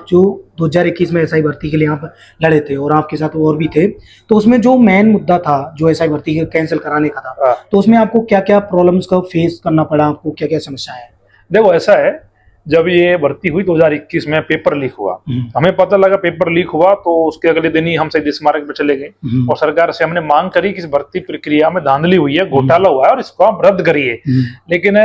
आप जो 2021 में एसआई भर्ती के लिए आप लड़े थे और आपके साथ और भी थे, तो उसमें जो मेन मुद्दा था जो एसआई भर्ती के कैंसिल कराने का था, हाँ। तो उसमें आपको क्या क्या प्रॉब्लम्स का फेस करना पड़ा, आपको क्या क्या समस्याएं हैं? देखो ऐसा है, जब ये भर्ती हुई 2021 में पेपर लीक हुआ, हमें पता लगा पेपर लीक हुआ तो उसके अगले दिन ही हम शहीद स्मारक पे चले गए और सरकार से हमने मांग करी कि इस भर्ती प्रक्रिया में धांधली हुई है, घोटाला हुआ है और इसको आप रद्द करिए। लेकिन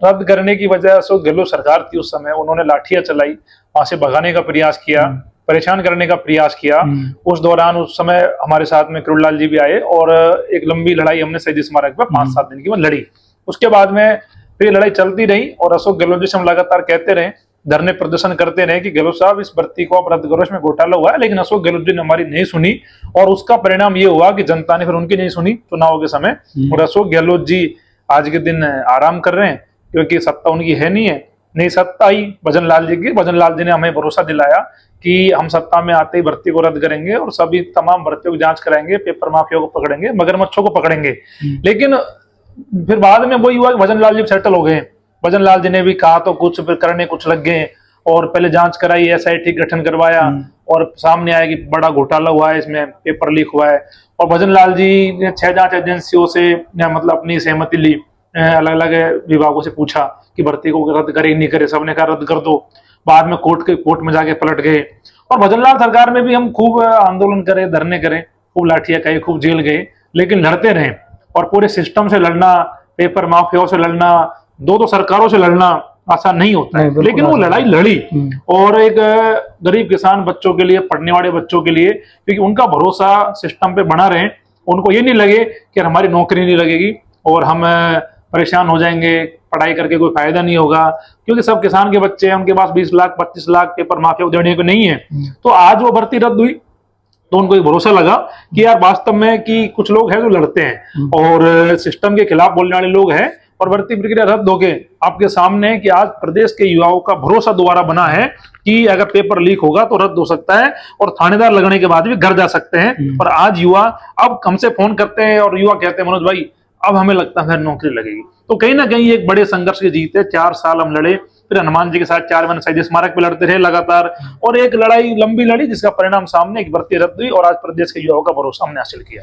रद्द करने की वजह अशोक गहलोत सरकार थी उस समय, उन्होंने लाठियां चलाई, वहां से भगाने का प्रयास किया, परेशान करने का प्रयास किया। उस दौरान उस समय हमारे साथ में करुणलाल जी भी आए और एक लंबी लड़ाई हमने शहीद स्मारक पर 5-7 दिन की लड़ी। उसके बाद में फिर लड़ाई चलती रही और अशोक गहलोत जी से हम लगातार कहते रहे, धरने प्रदर्शन करते रहे कि गहलोत साहब इस भर्ती को आप रद्द करो, इसमें घोटाला हुआ है। लेकिन अशोक गहलोत जी ने हमारी नहीं सुनी और उसका परिणाम ये हुआ कि जनता ने फिर उनकी नहीं सुनी चुनाव के समय, और अशोक गहलोत जी आज के दिन आराम कर रहे हैं क्योंकि सत्ता उनकी है नहीं है। नहीं सत्ता आई भजन लाल जी की, भजन लाल जी ने हमें भरोसा दिलाया कि हम सत्ता में आते ही भर्ती को रद्द करेंगे और सभी तमाम भर्तियों की जांच कराएंगे, पेपर माफिया को पकड़ेंगे, मगरमच्छों को पकड़ेंगे। लेकिन फिर बाद में वही हुआ कि भजन लाल जी सेटल हो गए। भजन लाल जी ने भी कहा तो कुछ, फिर करने कुछ लग गए और पहले जांच कराई, एसआईटी गठन करवाया और सामने आया कि बड़ा घोटाला हुआ है, इसमें पेपर लीक हुआ है। और भजन लाल जी ने 6 जांच एजेंसियों से मतलब अपनी सहमति ली, अलग अलग विभागों से पूछा कि भर्ती को रद्द करे नहीं करे, सबने कहा रद्द कर दो। बाद में कोर्ट में जाके पलट गए और भजन लाल सरकार में भी हम खूब आंदोलन करे, धरने करे, खूब लाठियां खाई, खूब जेल गए, लेकिन लड़ते रहे। और पूरे सिस्टम से लड़ना, पेपर माफियाओं से लड़ना, दो सरकारों से लड़ना आसान नहीं होता है, लेकिन वो लड़ाई लड़ी। और एक गरीब किसान बच्चों के लिए, पढ़ने वाले बच्चों के लिए, क्योंकि उनका भरोसा सिस्टम पे बना रहे, उनको ये नहीं लगे कि हमारी नौकरी नहीं लगेगी और हम परेशान हो जाएंगे, पढ़ाई करके कोई फायदा नहीं होगा, क्योंकि सब किसान के बच्चे हैं, उनके पास 20 लाख 25 लाख पेपर माफिया को देने को नहीं है। तो आज वो भर्ती रद्द हुई तो उनको एक भरोसा लगा कि यार वास्तव में कि कुछ लोग हैं जो लड़ते हैं और सिस्टम के खिलाफ बोलने वाले लोग हैं, और भर्ती प्रक्रिया रद्द होके आपके सामने कि आज प्रदेश के युवाओं का भरोसा दोबारा बना है कि अगर पेपर लीक होगा तो रद्द हो सकता है और थानेदार लगने के बाद भी घर जा सकते हैं। और आज युवा अब हमसे फोन करते हैं और युवा कहते हैं मनोज भाई अब हमें लगता है नौकरी लगेगी। तो कहीं ना कहीं एक बड़े संघर्ष की जीत है। 4 साल हम लड़े, फिर हनुमान जी के साथ 4 महीने शहीद स्मारक पे लड़ते रहे लगातार, और एक लड़ाई लंबी लड़ी जिसका परिणाम सामने एक भर्ती रद्द हुई और आज प्रदेश के युवाओं का भरोसा हमने हासिल किया।